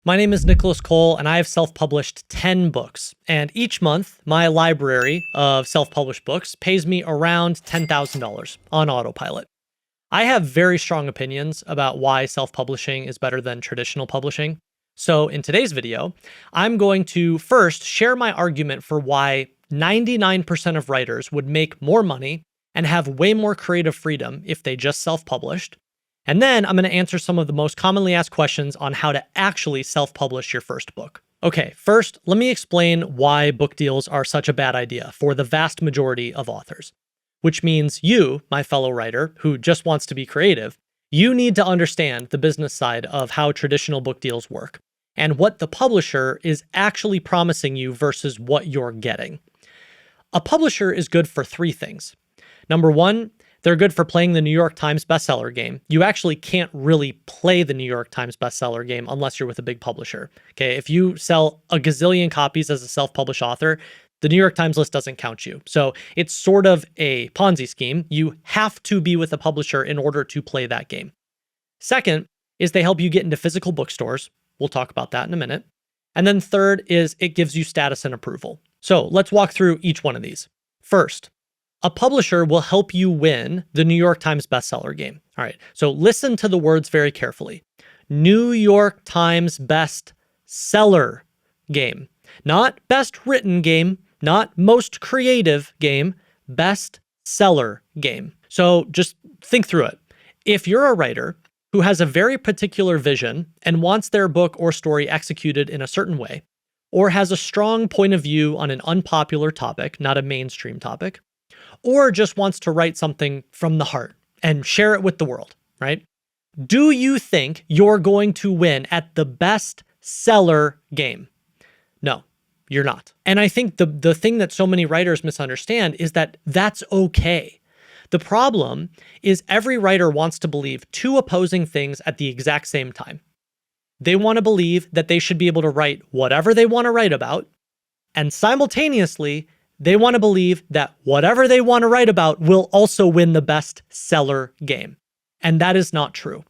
My name is Nicholas Cole, and I have self-published 10 books. And each month, my library of self-published books pays me around $10,000 on autopilot. I have very strong opinions about why self-publishing is better than traditional publishing. So in today's video, I'm going to first share my argument for why 99% of writers would make more money and have way more creative freedom if they just self-published. And then I'm going to answer some of the most commonly asked questions on how to actually self-publish your first book. Okay, first, let me explain why book deals are such a bad idea for the vast majority of authors. Which means you, my fellow writer, who just wants to be creative, you need to understand the business side of how traditional book deals work and what the publisher is actually promising you versus what you're getting. A publisher is good for three things. Number one, they're good for playing the New York Times bestseller game. You actually can't really play the New York Times bestseller game unless you're with a big publisher. Okay, if you sell a gazillion copies as a self-published author, the New York Times list doesn't count you. So it's sort of a Ponzi scheme. You have to be with a publisher in order to play that game. Second is they help you get into physical bookstores. We'll talk about that in a minute. And then third is it gives you status and approval. So let's walk through each one of these. First, a publisher will help you win the New York Times bestseller game. All right, so listen to the words very carefully. New York Times bestseller game. Not best written game, not most creative game, bestseller game. So just think through it. If you're a writer who has a very particular vision and wants their book or story executed in a certain way, or has a strong point of view on an unpopular topic, not a mainstream topic, or just wants to write something from the heart and share it with the world, right? Do you think you're going to win at the bestseller game? No, you're not. And I think the thing that so many writers misunderstand is that that's okay. The problem is every writer wants to believe two opposing things at the exact same time. They want to believe that they should be able to write whatever they want to write about, and simultaneously, they want to believe that whatever they want to write about will also win the bestseller game. And that is not true.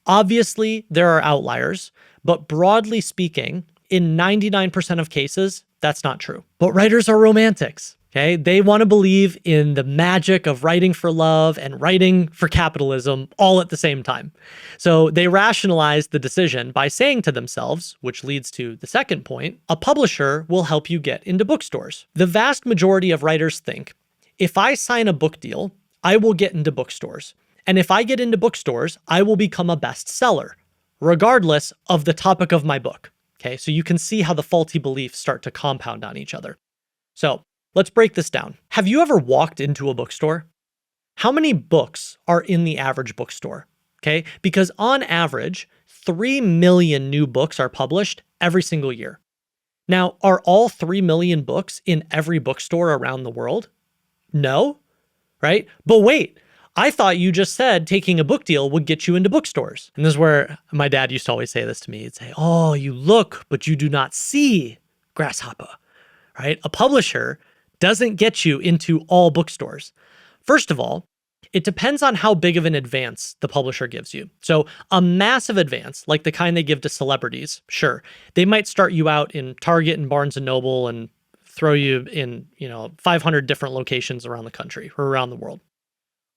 Obviously, there are outliers, but broadly speaking, in 99% of cases, that's not true. But writers are romantics, okay? They want to believe in the magic of writing for love and writing for capitalism all at the same time. So they rationalize the decision by saying to themselves, which leads to the second point, a publisher will help you get into bookstores. The vast majority of writers think, if I sign a book deal, I will get into bookstores. And if I get into bookstores, I will become a bestseller, regardless of the topic of my book. Okay, so you can see how the faulty beliefs start to compound on each other. So let's break this down. Have you ever walked into a bookstore? How many books are in the average bookstore? Okay, because on average, 3 million new books are published every single year. Now, are all 3 million books in every bookstore around the world? No, right? But wait, I thought you just said taking a book deal would get you into bookstores. And this is where my dad used to always say this to me. He'd say, oh, you look, but you do not see, grasshopper, right? A publisher doesn't get you into all bookstores. First of all, it depends on how big of an advance the publisher gives you. So a massive advance, like the kind they give to celebrities, sure, they might start you out in Target and Barnes and Noble and throw you in, 500 different locations around the country or around the world.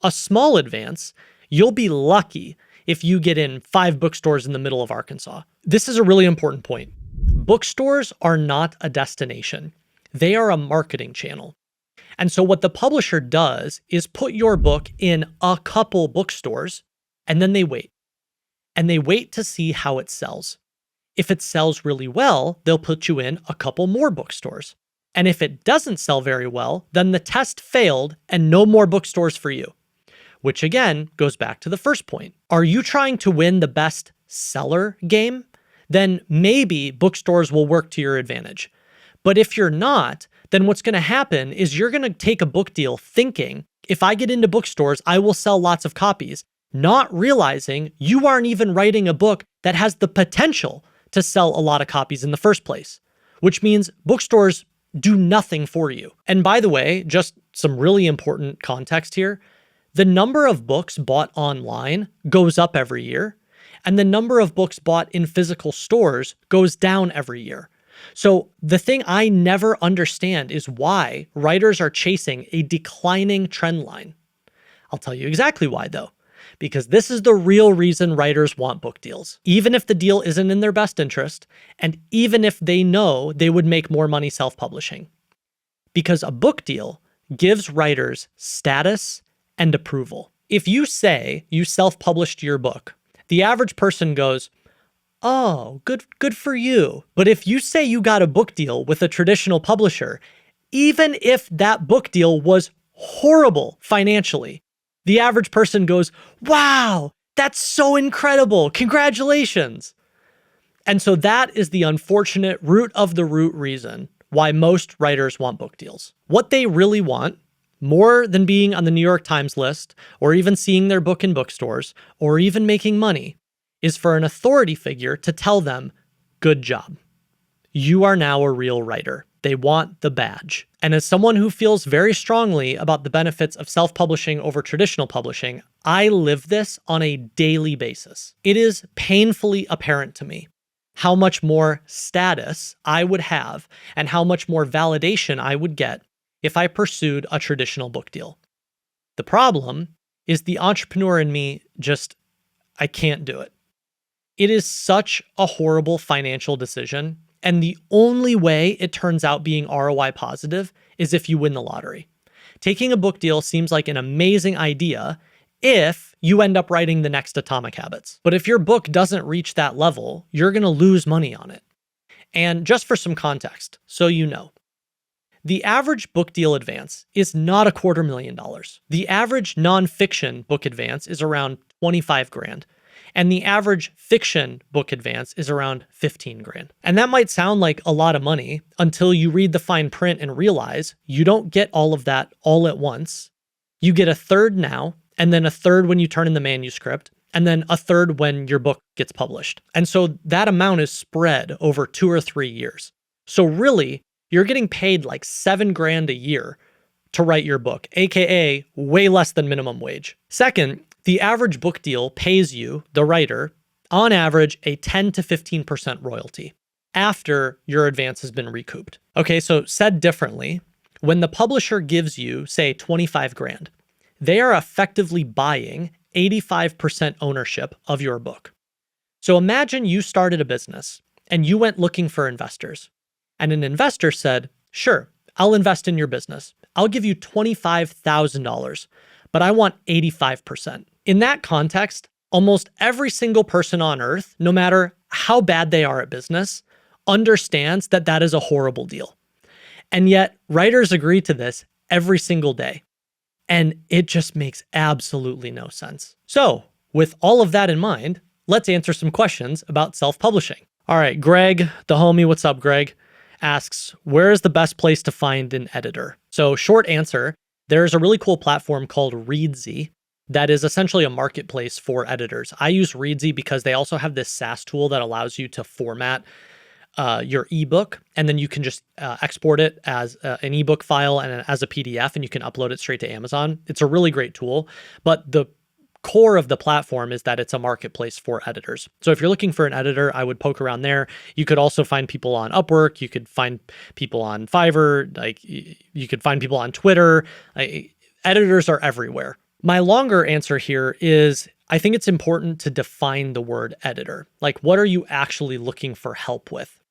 A small advance, you'll be lucky if you get in 5 bookstores in the middle of Arkansas. This is a really important point. Bookstores are not a destination. They are a marketing channel. And so what the publisher does is put your book in a couple bookstores, and then they wait. And they wait to see how it sells. If it sells really well, they'll put you in a couple more bookstores. And if it doesn't sell very well, then the test failed and no more bookstores for you. Which again, goes back to the first point. Are you trying to win the best seller game? Then maybe bookstores will work to your advantage. But if you're not, then what's going to happen is you're going to take a book deal thinking, if I get into bookstores, I will sell lots of copies, not realizing you aren't even writing a book that has the potential to sell a lot of copies in the first place, which means bookstores do nothing for you. And by the way, just some really important context here, the number of books bought online goes up every year, And the number of books bought in physical stores goes down every year. So the thing I never understand is why writers are chasing a declining trend line. I'll tell you exactly why though, because this is the real reason writers want book deals, even if the deal isn't in their best interest, and even if they know they would make more money self-publishing. Because a book deal gives writers status and approval. If you say you self-published your book, the average person goes, "Oh, good for you." But if you say you got a book deal with a traditional publisher, even if that book deal was horrible financially, the average person goes, "Wow, that's so incredible. Congratulations." And so that is the unfortunate root of the root reason why most writers want book deals. What they really want, more than being on the New York Times list, or even seeing their book in bookstores, or even making money, is for an authority figure to tell them, "Good job. You are now a real writer." They want the badge. And as someone who feels very strongly about the benefits of self-publishing over traditional publishing, I live this on a daily basis. It is painfully apparent to me how much more status I would have and how much more validation I would get if I pursued a traditional book deal. The problem is the entrepreneur in me I can't do it. It is such a horrible financial decision, and the only way it turns out being ROI positive is if you win the lottery. Taking a book deal seems like an amazing idea if you end up writing the next Atomic Habits. But if your book doesn't reach that level, you're going to lose money on it. And just for some context, so you know, the average book deal advance is not $250,000. The average nonfiction book advance is around 25 grand. And the average fiction book advance is around 15 grand. And that might sound like a lot of money until you read the fine print and realize you don't get all of that all at once. You get a third now, and then a third when you turn in the manuscript, and then a third when your book gets published. And so that amount is spread over 2 or 3 years. So really, you're getting paid like 7 grand a year to write your book, AKA way less than minimum wage. Second, the average book deal pays you, the writer, on average, a 10 to 15% royalty after your advance has been recouped. Okay, so said differently, when the publisher gives you, say, 25 grand, they are effectively buying 85% ownership of your book. So imagine you started a business and you went looking for investors, and an investor said, "Sure, I'll invest in your business. I'll give you $25,000, but I want 85%. In that context, almost every single person on earth, no matter how bad they are at business, understands that that is a horrible deal. And yet writers agree to this every single day. And it just makes absolutely no sense. So with all of that in mind, let's answer some questions about self-publishing. All right, Greg, the homie, what's up, Greg, asks, where is the best place to find an editor? So short answer, there's a really cool platform called Reedsy that is essentially a marketplace for editors. I use Reedsy because they also have this SaaS tool that allows you to format your ebook, and then you can just export it as an ebook file and as a PDF, and you can upload it straight to Amazon. It's a really great tool, but the core of the platform is that it's a marketplace for editors. So if you're looking for an editor, I would poke around there. You could also find people on Upwork. You could find people on Fiverr. Like you could find people on Twitter. Editors are everywhere. My longer answer here is I think it's important to define the word editor. Like, what are you actually looking for help with?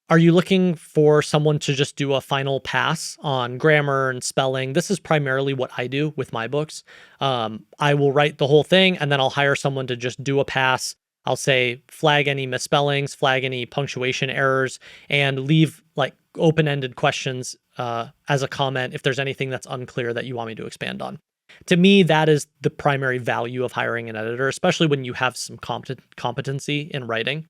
Are you looking for someone to just do a final pass on grammar and spelling? This is primarily what I do with my books. I will write the whole thing and then I'll hire someone to just do a pass. I'll say flag any misspellings, flag any punctuation errors, and leave like open-ended questions as a comment if there's anything that's unclear that you want me to expand on. To me, that is the primary value of hiring an editor, especially when you have some competency in writing.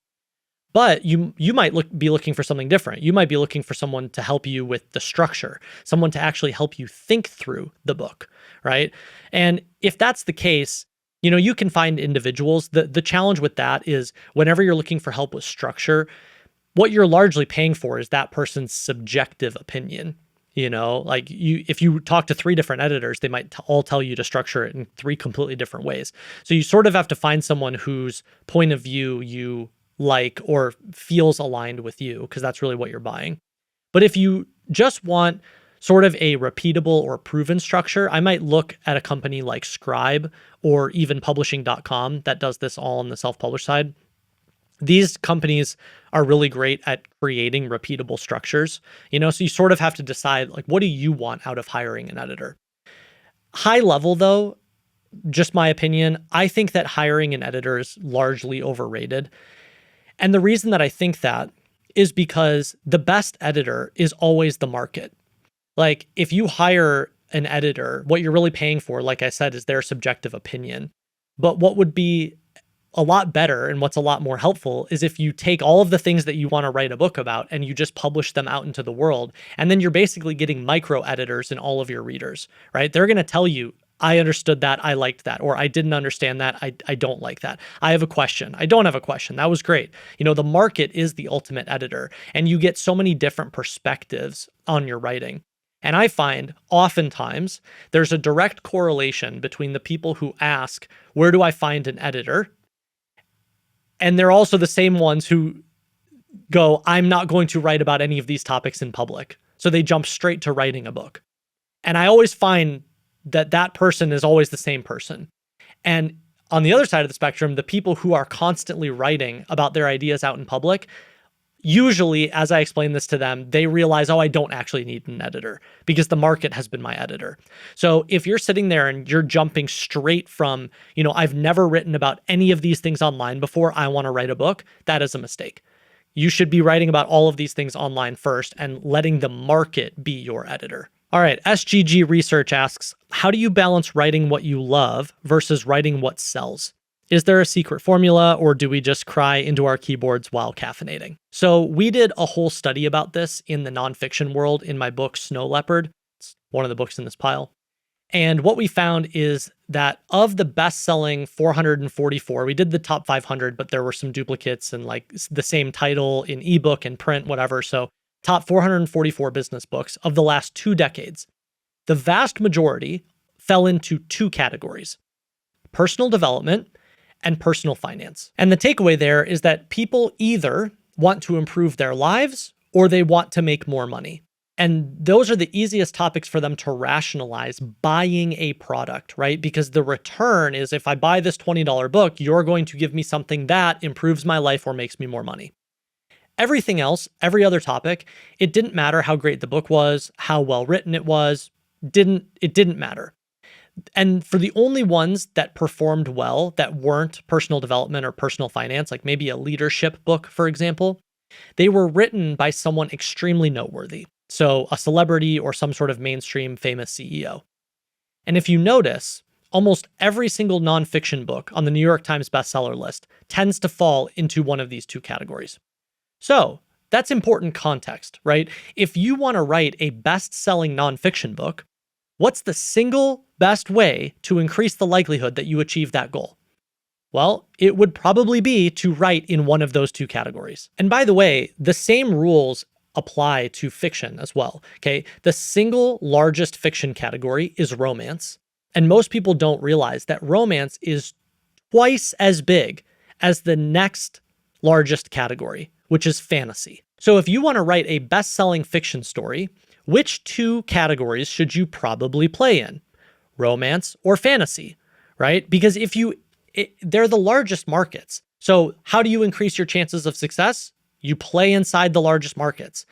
But you might be looking for something different. You might be looking for someone to help you with the structure, someone to actually help you think through the book, right? And if that's the case, you can find individuals. The challenge with that is whenever you're looking for help with structure, what you're largely paying for is that person's subjective opinion. Like if you talk to three different editors, they might all tell you to structure it in three completely different ways. So you sort of have to find someone whose point of view you like or feels aligned with you, because that's really what you're buying. But if you just want sort of a repeatable or proven structure, I might look at a company like Scribe or even publishing.com that does this all on the self-published side. These companies are really great at creating repeatable structures, so you sort of have to decide, like, what do you want out of hiring an editor? High level though, just my opinion, I think that hiring an editor is largely overrated. And the reason that I think that is because the best editor is always the market. Like, if you hire an editor, what you're really paying for, like I said, is their subjective opinion. But what would be a lot better and what's a lot more helpful is if you take all of the things that you want to write a book about and you just publish them out into the world. And then you're basically getting micro editors in all of your readers, right? They're going to tell you, I understood that, I liked that, or I didn't understand that, I don't like that. I have a question, I don't have a question. That was great. The market is the ultimate editor, and you get so many different perspectives on your writing. And I find oftentimes there's a direct correlation between the people who ask, where do I find an editor? And they're also the same ones who go, I'm not going to write about any of these topics in public. So they jump straight to writing a book. And I always find that person is always the same person. And on the other side of the spectrum, the people who are constantly writing about their ideas out in public, usually, as I explain this to them, they realize, I don't actually need an editor because the market has been my editor. So if you're sitting there and you're jumping straight from, I've never written about any of these things online before, I want to write a book, that is a mistake. You should be writing about all of these things online first and letting the market be your editor. All right, SGG Research asks, how do you balance writing what you love versus writing what sells? Is there a secret formula, or do we just cry into our keyboards while caffeinating? So we did a whole study about this in the nonfiction world in my book, Snow Leopard. It's one of the books in this pile. And what we found is that of the best-selling 444, we did the top 500, but there were some duplicates and like the same title in ebook and print, whatever. So top 444 business books of the last 2 decades, the vast majority fell into 2 categories: personal development and personal finance. And the takeaway there is that people either want to improve their lives or they want to make more money. And those are the easiest topics for them to rationalize buying a product, right? Because the return is, if I buy this $20 book, you're going to give me something that improves my life or makes me more money. Everything else, every other topic, it didn't matter how great the book was, how well written it was, it didn't matter. And for the only ones that performed well that weren't personal development or personal finance, like maybe a leadership book, for example, they were written by someone extremely noteworthy. So a celebrity or some sort of mainstream famous CEO. And if you notice, almost every single nonfiction book on the New York Times bestseller list tends to fall into one of these 2 categories. So that's important context, right? If you want to write a best-selling nonfiction book, what's the single best way to increase the likelihood that you achieve that goal? Well, it would probably be to write in one of those 2 categories. And by the way, the same rules apply to fiction as well, okay? The single largest fiction category is romance. And most people don't realize that romance is twice as big as the next largest category, which is fantasy. So if you want to write a best-selling fiction story, which 2 categories should you probably play in? Romance or fantasy, right? Because they're the largest markets. So how do you increase your chances of success? You play inside the largest markets.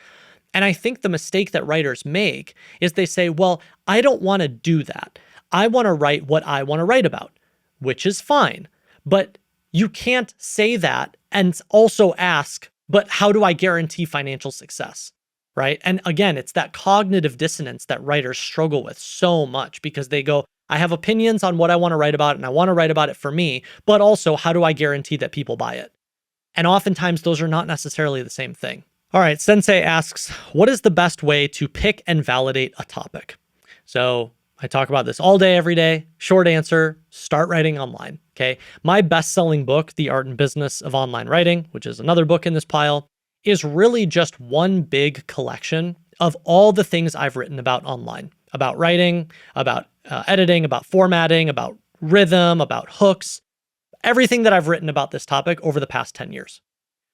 And I think the mistake that writers make is they say, well, I don't want to do that. I want to write what I want to write about, which is fine. But you can't say that and also ask, but how do I guarantee financial success? Right? And again, it's that cognitive dissonance that writers struggle with so much, because they go, I have opinions on what I want to write about and I want to write about it for me, but also how do I guarantee that people buy it? And oftentimes those are not necessarily the same thing. All right, Sensei asks, what is the best way to pick and validate a topic? So I talk about this all day, every day. Short answer, start writing online, okay? My best-selling book, The Art and Business of Online Writing, which is another book in this pile, is really just one big collection of all the things I've written about online, about writing, about editing, about formatting, about rhythm, about hooks, everything that I've written about this topic over the past 10 years.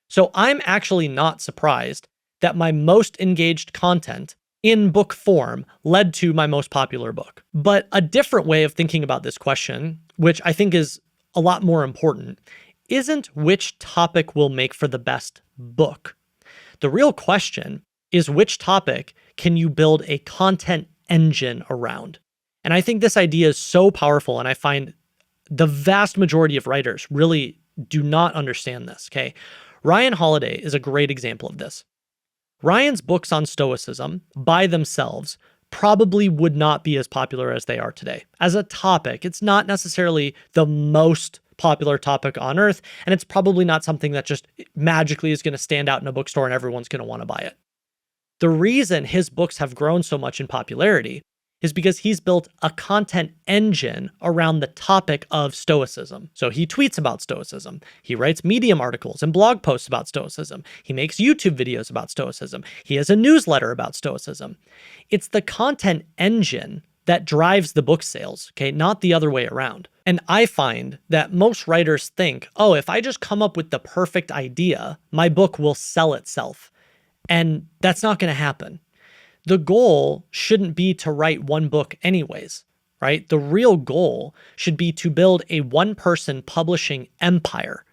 So I'm actually not surprised that my most engaged content in book form led to my most popular book. But a different way of thinking about this question, which I think is a lot more important, isn't which topic will make for the best book. The real question is which topic can you build a content engine around? And I think this idea is so powerful, and I find the vast majority of writers really do not understand this, okay? Ryan Holiday is a great example of this. Ryan's books on Stoicism by themselves probably would not be as popular as they are today. As a topic, it's not necessarily the most popular topic on earth, and it's probably not something that just magically is going to stand out in a bookstore and everyone's going to want to buy it. The reason his books have grown so much in popularity is because he's built a content engine around the topic of Stoicism. So he tweets about Stoicism. He writes Medium articles and blog posts about Stoicism. He makes YouTube videos about Stoicism. He has a newsletter about Stoicism. It's the content engine that drives the book sales, okay, not the other way around. And I find that most writers think, oh, if I just come up with the perfect idea, my book will sell itself. And that's not going to happen. The goal shouldn't be to write one book anyways, right? The real goal should be to build a one-person publishing empire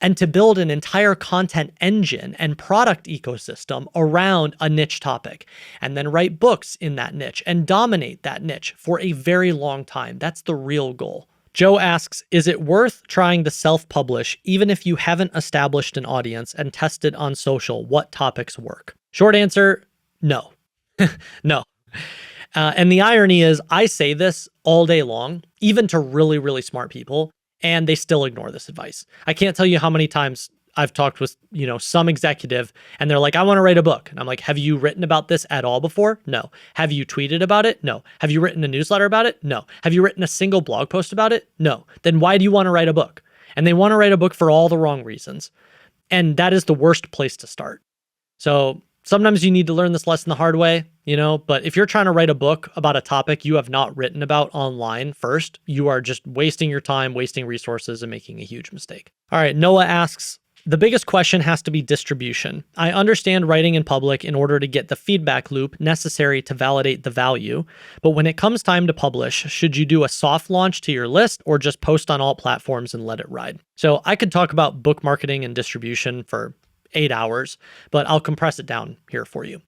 and to build an entire content engine and product ecosystem around a niche topic, and then write books in that niche and dominate that niche for a very long time. That's the real goal. Joe asks, is it worth trying to self-publish even if you haven't established an audience and tested on social what topics work? Short answer, no. No. And the irony is I say this all day long, even to really, really smart people, and they still ignore this advice. I can't tell you how many times I've talked with, some executive and they're like, I want to write a book. And I'm like, have you written about this at all before? No. Have you tweeted about it? No. Have you written a newsletter about it? No. Have you written a single blog post about it? No. Then why do you want to write a book? And they want to write a book for all the wrong reasons. And that is the worst place to start. So sometimes you need to learn this lesson the hard way, but if you're trying to write a book about a topic you have not written about online first, you are just wasting your time, wasting resources, and making a huge mistake. All right, Noah asks, the biggest question has to be distribution. I understand writing in public in order to get the feedback loop necessary to validate the value, but when it comes time to publish, should you do a soft launch to your list or just post on all platforms and let it ride? So I could talk about book marketing and distribution for 8 hours, but I'll compress it down here for you.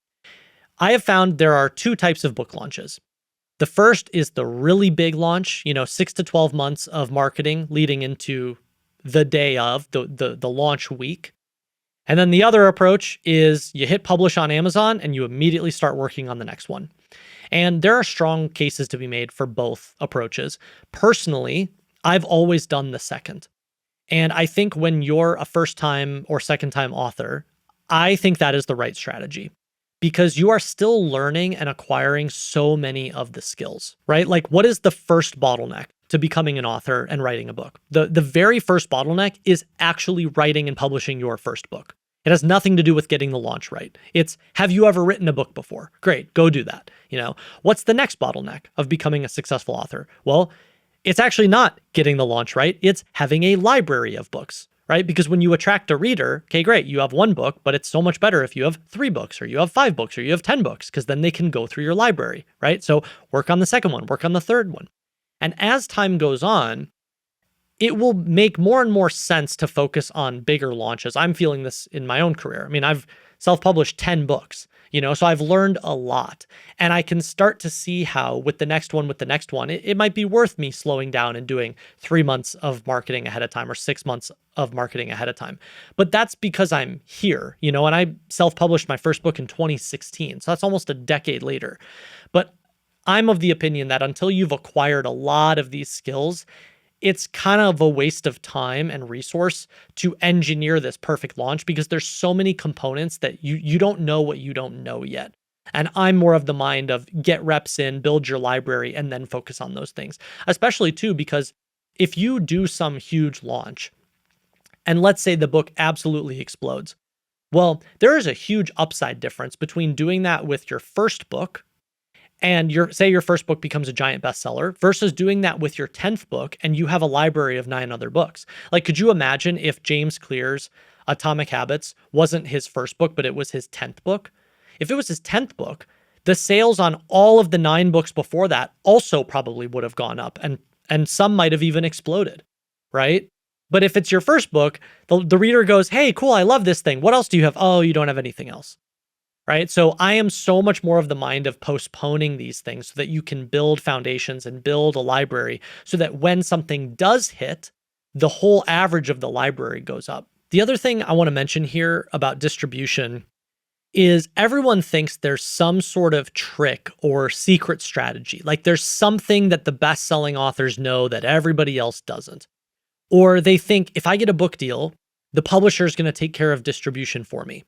I have found there are two types of book launches. The first is the really big launch, 6 to 12 months of marketing leading into the day of the launch week. And then the other approach is you hit publish on Amazon and you immediately start working on the next one. And there are strong cases to be made for both approaches. Personally, I've always done the second. And I think when you're a first-time or second-time author, I think that is the right strategy because you are still learning and acquiring so many of the skills, right? Like, what is the first bottleneck to becoming an author and writing a book? The very first bottleneck is actually writing and publishing your first book. It has nothing to do with getting the launch right. It's, have you ever written a book before? Great, go do that. What's the next bottleneck of becoming a successful author? Well, it's actually not getting the launch right. It's having a library of books, right? Because when you attract a reader, okay, great, you have one book, but it's so much better if you have 3 books or you have 5 books or you have 10 books, because then they can go through your library, right? So work on the second one, work on the third one. And as time goes on, it will make more and more sense to focus on bigger launches. I'm feeling this in my own career. I mean, I've self-published 10 books, so I've learned a lot. And I can start to see how with the next one, it might be worth me slowing down and doing 3 months of marketing ahead of time or 6 months of marketing ahead of time. But that's because I'm here, and I self-published my first book in 2016. So that's almost a decade later. But I'm of the opinion that until you've acquired a lot of these skills, it's kind of a waste of time and resource to engineer this perfect launch because there's so many components that you don't know what you don't know yet. And I'm more of the mind of get reps in, build your library, and then focus on those things. Especially too, because if you do some huge launch and let's say the book absolutely explodes, Well, there is a huge upside difference between doing that with your first book and your first book becomes a giant bestseller versus doing that with your 10th book and you have a library of 9 other books. Like, could you imagine if James Clear's Atomic Habits wasn't his first book, but it was his 10th book? If it was his 10th book, the sales on all of the 9 books before that also probably would have gone up and some might have even exploded, right? But if it's your first book, the reader goes, "Hey, cool, I love this thing. What else do you have?" "Oh, you don't have anything else." Right? So I am so much more of the mind of postponing these things so that you can build foundations and build a library so that when something does hit, the whole average of the library goes up. The other thing I want to mention here about distribution is everyone thinks there's some sort of trick or secret strategy. Like there's something that the best-selling authors know that everybody else doesn't. Or they think if I get a book deal, the publisher is going to take care of distribution for me.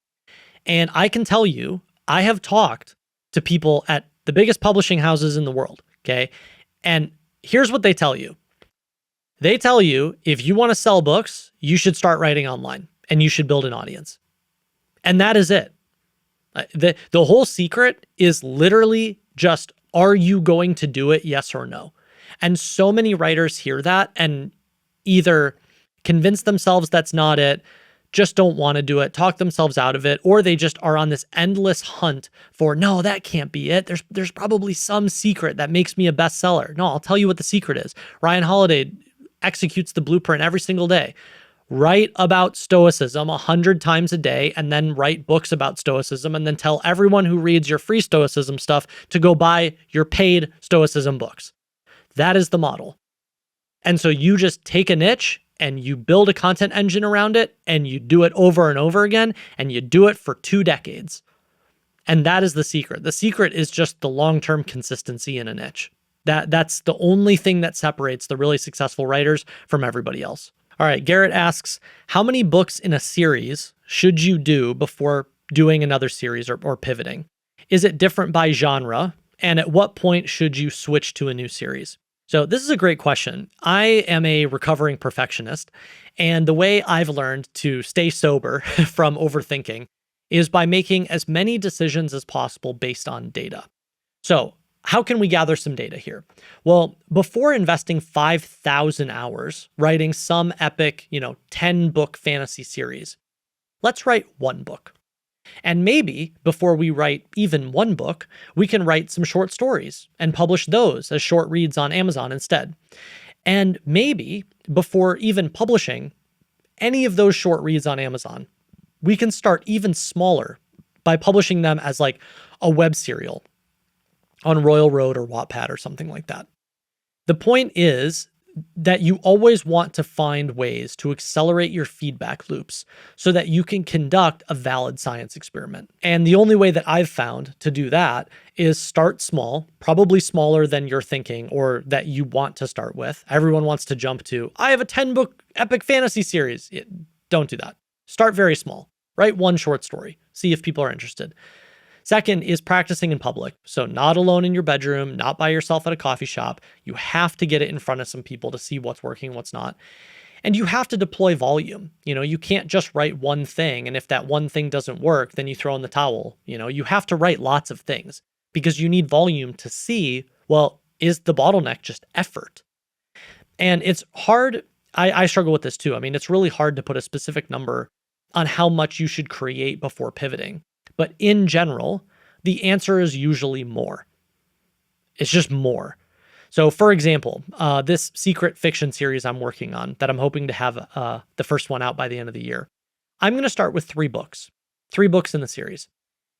And I can tell you, I have talked to people at the biggest publishing houses in the world, okay? And here's what they tell you. They tell you if you want to sell books, you should start writing online and you should build an audience. And that is it. The whole secret is literally just, are you going to do it, yes or no? And so many writers hear that and either convince themselves that's not it, just don't want to do it, talk themselves out of it, or they just are on this endless hunt for, no, that can't be it. There's probably some secret that makes me a bestseller. No, I'll tell you what the secret is. Ryan Holiday executes the blueprint every single day. Write about stoicism 100 times a day and then write books about stoicism and then tell everyone who reads your free stoicism stuff to go buy your paid stoicism books. That is the model. And so you just take a niche and you build a content engine around it and you do it over and over again and you do it for 2 decades. And that is the secret. The secret is just the long-term consistency in a niche. That's the only thing that separates the really successful writers from everybody else. All right, Garrett asks, how many books in a series should you do before doing another series or pivoting? Is it different by genre? And at what point should you switch to a new series? So this is a great question. I am a recovering perfectionist, and the way I've learned to stay sober from overthinking is by making as many decisions as possible based on data. So how can we gather some data here? Well, before investing 5,000 hours writing some epic, 10-book fantasy series, let's write 1 book. And maybe before we write even 1 book, we can write some short stories and publish those as short reads on Amazon instead. And maybe before even publishing any of those short reads on Amazon, we can start even smaller by publishing them as like a web serial on Royal Road or Wattpad or something like that. The point is that you always want to find ways to accelerate your feedback loops so that you can conduct a valid science experiment. And the only way that I've found to do that is start small, probably smaller than you're thinking or that you want to start with. Everyone wants to jump to, I have a 10-book epic fantasy series. Don't do that. Start very small. Write 1 short story. See if people are interested. Second is practicing in public. So not alone in your bedroom, not by yourself at a coffee shop. You have to get it in front of some people to see what's working, what's not. And you have to deploy volume. You can't just write 1 thing. And if that 1 thing doesn't work, then you throw in the towel. You have to write lots of things because you need volume to see, well, is the bottleneck just effort? And it's hard. I struggle with this too. I mean, it's really hard to put a specific number on how much you should create before pivoting. But in general, the answer is usually more. It's just more. So for example, this secret fiction series I'm working on that I'm hoping to have the first one out by the end of the year, I'm going to start with 3 books. 3 books in the series.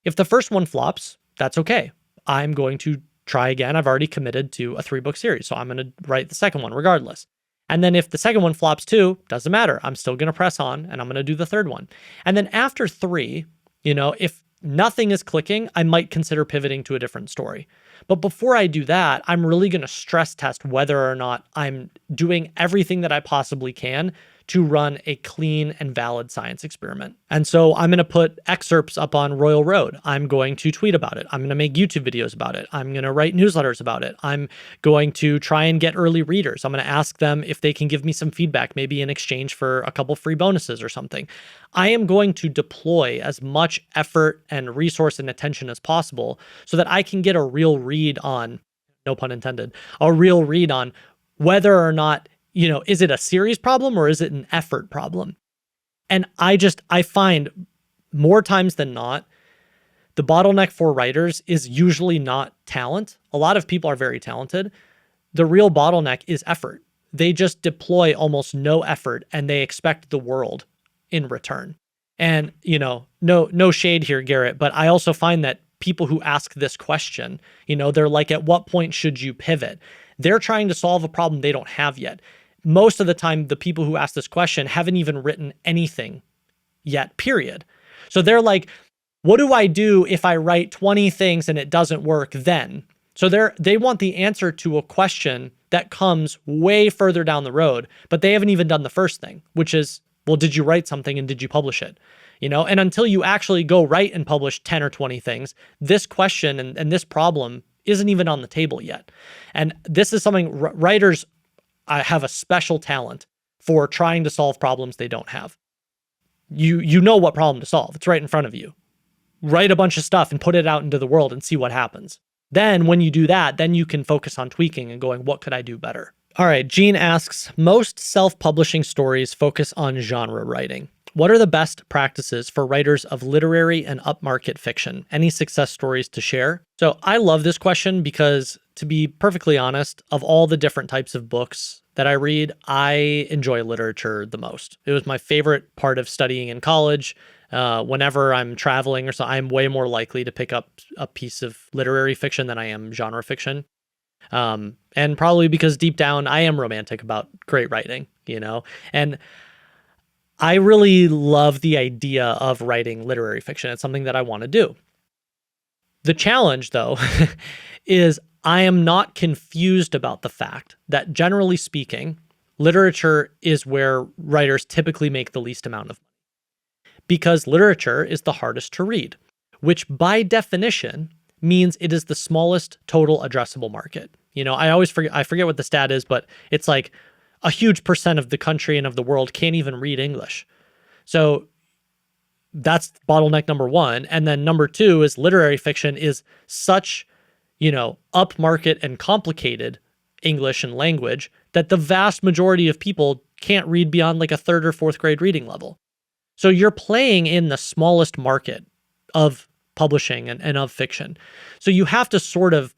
If the first one flops, that's okay. I'm going to try again. I've already committed to a 3-book series, so I'm going to write the second one regardless. And then if the second one flops too, doesn't matter. I'm still going to press on and I'm going to do the 3rd one. And then after 3, if nothing is clicking, I might consider pivoting to a different story. But before I do that, I'm really going to stress test whether or not I'm doing everything that I possibly can to run a clean and valid science experiment. And so I'm going to put excerpts up on Royal Road. I'm going to tweet about it. I'm going to make YouTube videos about it. I'm going to write newsletters about it. I'm going to try and get early readers. I'm going to ask them if they can give me some feedback, maybe in exchange for a couple free bonuses or something. I am going to deploy as much effort and resource and attention as possible so that I can get a real read on, no pun intended, a real read on whether or not, is it a series problem or is it an effort problem? And I find more times than not, the bottleneck for writers is usually not talent. A lot of people are very talented. The real bottleneck is effort. They just deploy almost no effort and they expect the world in return. And, no shade here, Garrett, but I also find that people who ask this question, they're like, at what point should you pivot? They're trying to solve a problem they don't have yet. Most of the time, the people who ask this question haven't even written anything yet, period. So they're like, what do I do if I write 20 things and it doesn't work then? So they want the answer to a question that comes way further down the road, but they haven't even done the first thing, which is, well, did you write something and did you publish it? And until you actually go write and publish 10 or 20 things, this question and this problem isn't even on the table yet. And this is something writers have a special talent for trying to solve problems they don't have. You know what problem to solve. It's right in front of you. Write a bunch of stuff and put it out into the world and see what happens. Then when you do that, then you can focus on tweaking and going, what could I do better? All right, Gene asks, most self-publishing stories focus on genre writing. What are the best practices for writers of literary and upmarket fiction? Any success stories to share? So I love this question because, to be perfectly honest, of all the different types of books that I read, I enjoy literature the most. It was my favorite part of studying in college. Whenever I'm traveling or so, I'm way more likely to pick up a piece of literary fiction than I am genre fiction. And probably because deep down, I am romantic about great writing, and I really love the idea of writing literary fiction. It's something that I want to do. The challenge, though, is I am not confused about the fact that, generally speaking, literature is where writers typically make the least amount of money. Because literature is the hardest to read, which by definition means it is the smallest total addressable market. I forget what the stat is, but it's like a huge percent of the country and of the world can't even read English. So that's bottleneck number one. And then number two is literary fiction is such, upmarket and complicated English and language that the vast majority of people can't read beyond like a third or fourth grade reading level. So you're playing in the smallest market of publishing and of fiction. So you have to sort of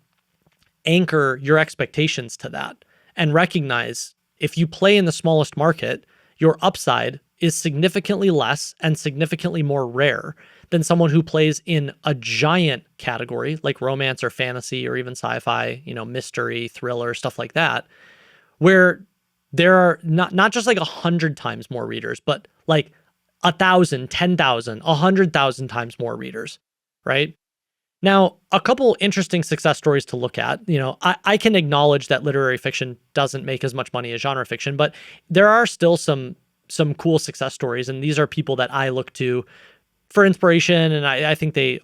anchor your expectations to that and recognize if you play in the smallest market, your upside is significantly less and significantly more rare than someone who plays in a giant category like romance or fantasy or even sci-fi, mystery, thriller, stuff like that, where there are not just like 100 times more readers, but like 1,000, 10,000, 100,000 times more readers, right? Now, a couple interesting success stories to look at. I can acknowledge that literary fiction doesn't make as much money as genre fiction, but there are still some cool success stories, and these are people that I look to for inspiration, and I think they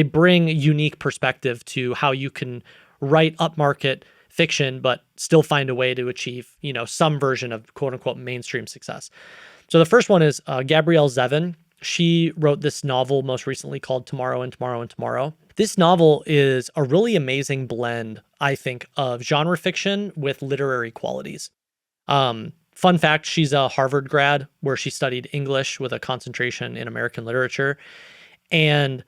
bring unique perspective to how you can write upmarket fiction, but still find a way to achieve, some version of quote unquote mainstream success. So the first one is Gabrielle Zevin. She wrote this novel most recently called Tomorrow and Tomorrow and Tomorrow. This novel is a really amazing blend, I think, of genre fiction with literary qualities. Fun fact, she's a Harvard grad where she studied English with a concentration in American literature. And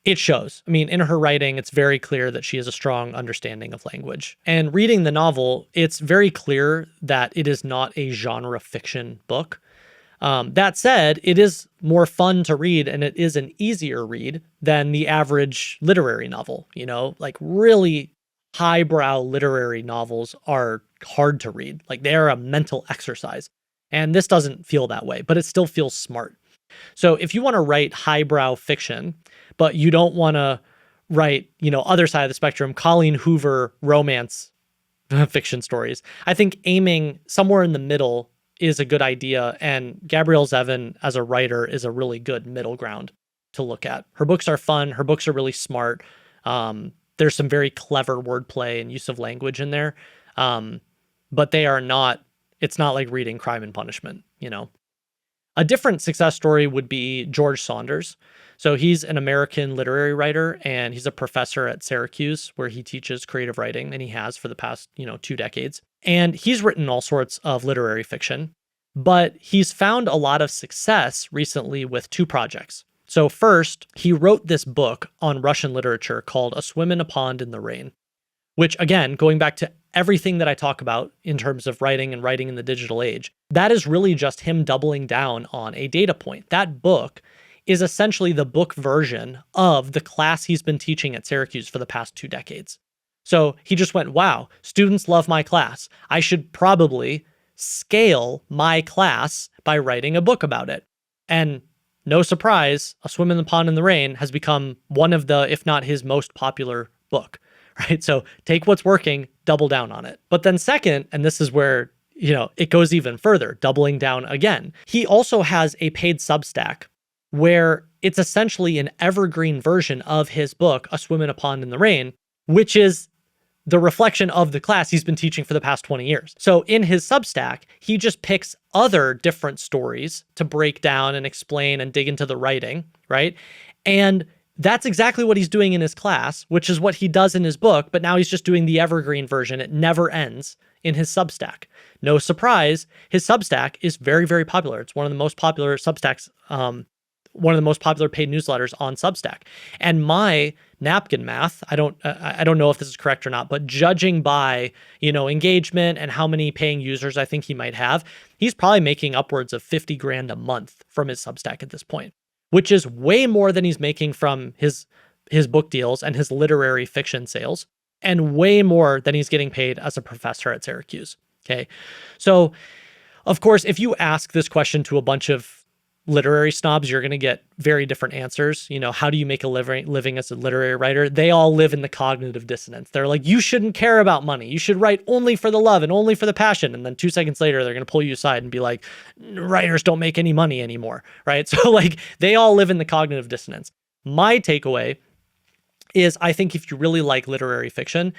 it shows. I mean, in her writing, it's very clear that she has a strong understanding of language. And reading the novel, it's very clear that it is not a genre fiction book. That said, it is more fun to read and it is an easier read than the average literary novel. Like really highbrow literary novels are hard to read. Like they're a mental exercise. And this doesn't feel that way, but it still feels smart. So if you want to write highbrow fiction, but you don't want to write, other side of the spectrum, Colleen Hoover romance fiction stories. I think aiming somewhere in the middle is a good idea. And Gabrielle Zevin, as a writer, is a really good middle ground to look at. Her books are fun. Her books are really smart. There's some very clever wordplay and use of language in there. But they are not, it's not like reading Crime and Punishment, you know? A different success story would be George Saunders. So he's an American literary writer, and he's a professor at Syracuse where he teaches creative writing, and he has for the past, 2 decades. And he's written all sorts of literary fiction, but he's found a lot of success recently with 2 projects. So first, he wrote this book on Russian literature called A Swim in a Pond in the Rain, which, again, going back to everything that I talk about in terms of writing and writing in the digital age, that is really just him doubling down on a data point. That book is essentially the book version of the class he's been teaching at Syracuse for the past 2 decades. So he just went, wow, students love my class. I should probably scale my class by writing a book about it. And no surprise, A Swim in the Pond in the Rain has become one of the, if not his most popular book, right? So take what's working, double down on it. But then second, and this is where, it goes even further, doubling down again. He also has a paid Substack where it's essentially an evergreen version of his book, A Swim in a Pond in the Rain, which is the reflection of the class he's been teaching for the past 20 years. So in his Substack, he just picks other different stories to break down and explain and dig into the writing, right? And that's exactly what he's doing in his class, which is what he does in his book, but now he's just doing the evergreen version. It never ends in his Substack. No surprise, his Substack is very, very popular. It's one of the most popular Substacks, one of the most popular paid newsletters on Substack. And my napkin math, I don't know if this is correct or not, but judging by, engagement and how many paying users I think he might have, he's probably making upwards of 50 grand a month from his Substack at this point, which is way more than he's making from his book deals and his literary fiction sales, and way more than he's getting paid as a professor at Syracuse. Okay. So of course, if you ask this question to a bunch of literary snobs, you're going to get very different answers. How do you make a living as a literary writer? They all live in the cognitive dissonance. They're like, you shouldn't care about money. You should write only for the love and only for the passion. And then 2 seconds later, they're going to pull you aside and be like, writers don't make any money anymore, right? So they all live in the cognitive dissonance. My takeaway is I think if you really like literary fiction,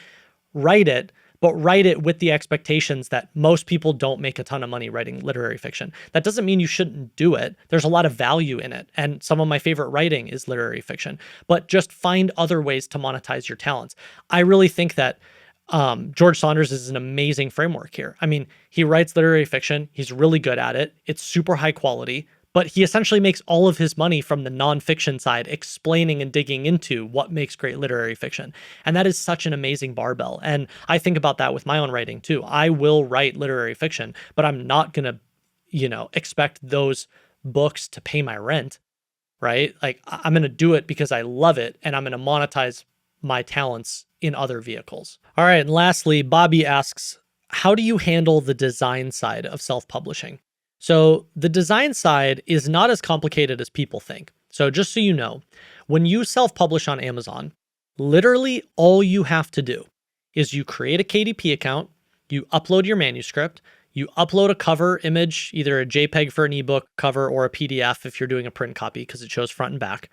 write it, but write it with the expectations that most people don't make a ton of money writing literary fiction. That doesn't mean you shouldn't do it. There's a lot of value in it. And some of my favorite writing is literary fiction, but just find other ways to monetize your talents. I really think that George Saunders is an amazing framework here. I mean, he writes literary fiction. He's really good at it. It's super high quality, but he essentially makes all of his money from the nonfiction side, explaining and digging into what makes great literary fiction. And that is such an amazing barbell. And I think about that with my own writing too. I will write literary fiction, but I'm not going to, expect those books to pay my rent, right? Like I'm going to do it because I love it, and I'm going to monetize my talents in other vehicles. All right. And lastly, Bobby asks, how do you handle the design side of self-publishing? So the design side is not as complicated as people think. So just so you know, when you self-publish on Amazon, literally all you have to do is you create a KDP account, you upload your manuscript, you upload a cover image, either a JPEG for an ebook cover or a PDF if you're doing a print copy because it shows front and back.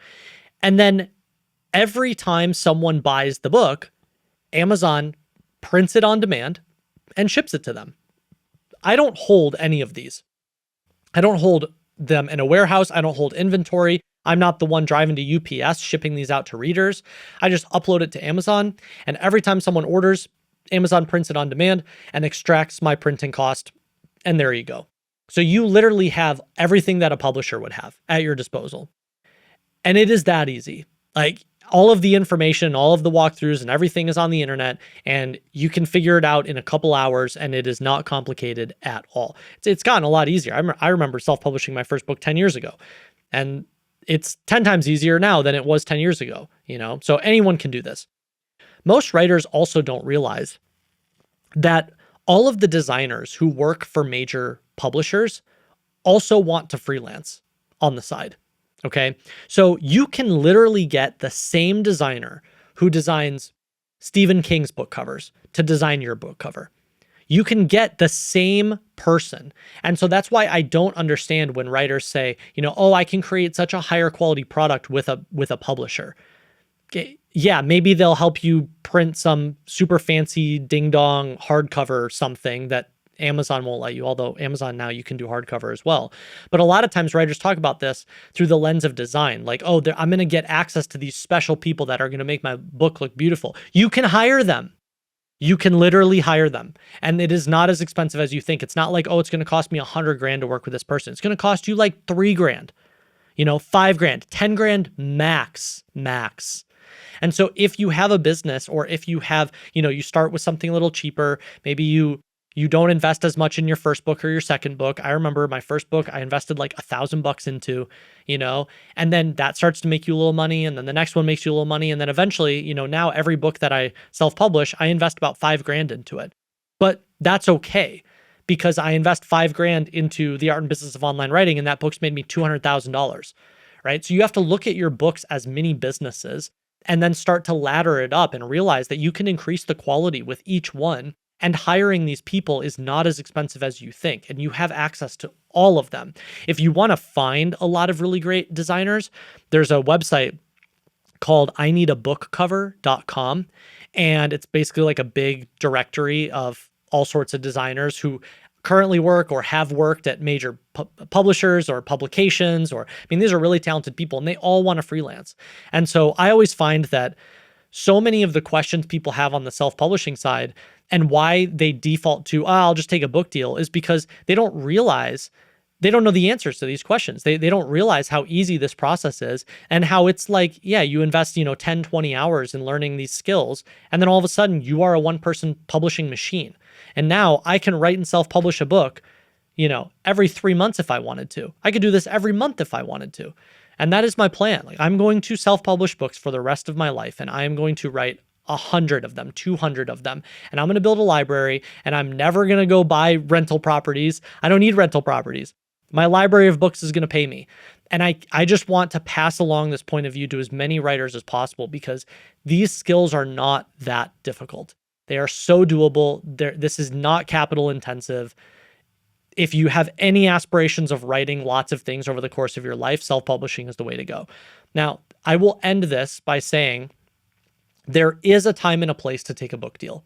And then every time someone buys the book, Amazon prints it on demand and ships it to them. I don't hold any of these. I don't hold them in a warehouse. I don't hold inventory. I'm not the one driving to UPS shipping these out to readers. I just upload it to Amazon, and every time someone orders, Amazon prints it on demand and extracts my printing cost, and there you go. So you literally have everything that a publisher would have at your disposal. And it is that easy. Like all of the information, all of the walkthroughs and everything is on the internet, and you can figure it out in a couple hours, and it is not complicated at all. It's gotten a lot easier. I remember self-publishing my first book 10 years ago, and it's 10 times easier now than it was 10 years ago, So anyone can do this. Most writers also don't realize that all of the designers who work for major publishers also want to freelance on the side. Okay. So you can literally get the same designer who designs Stephen King's book covers to design your book cover. You can get the same person. And so that's why I don't understand when writers say, oh, I can create such a higher quality product with a publisher. Okay, yeah, maybe they'll help you print some super fancy ding dong hardcover something that Amazon won't let you, although Amazon now you can do hardcover as well. But a lot of times writers talk about this through the lens of design. Like, oh, I'm going to get access to these special people that are going to make my book look beautiful. You can hire them. You can literally hire them. And it is not as expensive as you think. It's not like, oh, it's going to cost me $100,000 to work with this person. It's going to cost you like $3,000, $5,000, $10,000 max. And so if you have a business, or if you have, you start with something a little cheaper, maybe you don't invest as much in your first book or your second book. I remember my first book, I invested like $1,000 into, and then that starts to make you a little money. And then the next one makes you a little money. And then eventually, now every book that I self-publish, I invest about $5,000 into it. But that's okay, because I invest $5,000 into The Art and Business of Online Writing, and that book's made me $200,000, right? So you have to look at your books as mini businesses and then start to ladder it up and realize that you can increase the quality with each one. And hiring these people is not as expensive as you think, and you have access to all of them. If you want to find a lot of really great designers, there's a website called ineedabookcover.com, and it's basically like a big directory of all sorts of designers who currently work or have worked at major publishers or publications, these are really talented people, and they all want to freelance. And so I always find that so many of the questions people have on the self-publishing side and why they default to, I'll just take a book deal, is because they don't know the answers to these questions. They don't realize how easy this process is, and how it's like, yeah, you invest, 10, 20 hours in learning these skills, and then all of a sudden you are a one-person publishing machine. And now I can write and self-publish a book, every 3 months if I wanted to. I could do this every month if I wanted to. And that is my plan. Like, I'm going to self-publish books for the rest of my life, and I am going to write 100 of them, 200 of them. And I'm going to build a library, and I'm never going to go buy rental properties. I don't need rental properties. My library of books is going to pay me. And I just want to pass along this point of view to as many writers as possible, because these skills are not that difficult. They are so doable. This is not capital intensive. If you have any aspirations of writing lots of things over the course of your life, self-publishing is the way to go. Now, I will end this by saying there is a time and a place to take a book deal,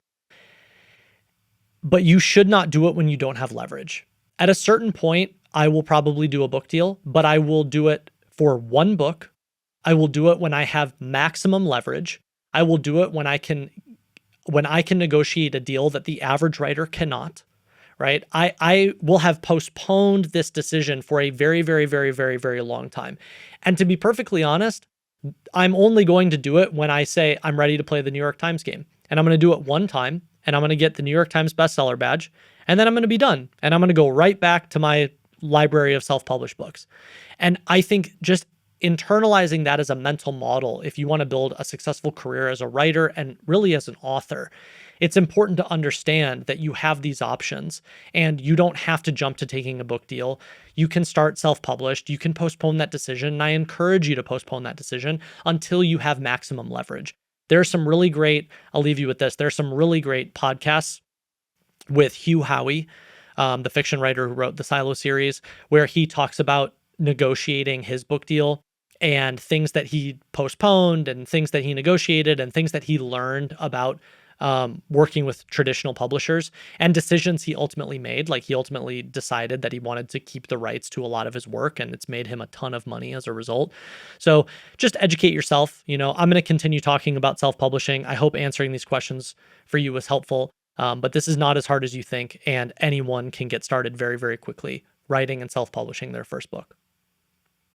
but you should not do it when you don't have leverage. At a certain point, I will probably do a book deal, but I will do it for one book. I will do it when I have maximum leverage. I will do it when I can negotiate a deal that the average writer cannot. Right? I will have postponed this decision for a very, very, very, very, very long time. And to be perfectly honest, I'm only going to do it when I say I'm ready to play the New York Times game. And I'm going to do it one time, and I'm going to get the New York Times bestseller badge, and then I'm going to be done. And I'm going to go right back to my library of self-published books. And I think just internalizing that as a mental model, if you want to build a successful career as a writer and really as an author, it's important to understand that you have these options, and you don't have to jump to taking a book deal. You can start self-published. You can postpone that decision, and I encourage you to postpone that decision until you have maximum leverage. There's some really great, I'll leave you with this, there's some really great podcasts with Hugh Howey, the fiction writer who wrote the Silo series, where he talks about negotiating his book deal and things that he postponed and things that he negotiated and things that he learned about working with traditional publishers and decisions he ultimately made. Like, he ultimately decided that he wanted to keep the rights to a lot of his work, and it's made him a ton of money as a result. So just educate yourself. I'm going to continue talking about self-publishing. I hope answering these questions for you was helpful. But this is not as hard as you think, and anyone can get started very, very quickly writing and self-publishing their first book.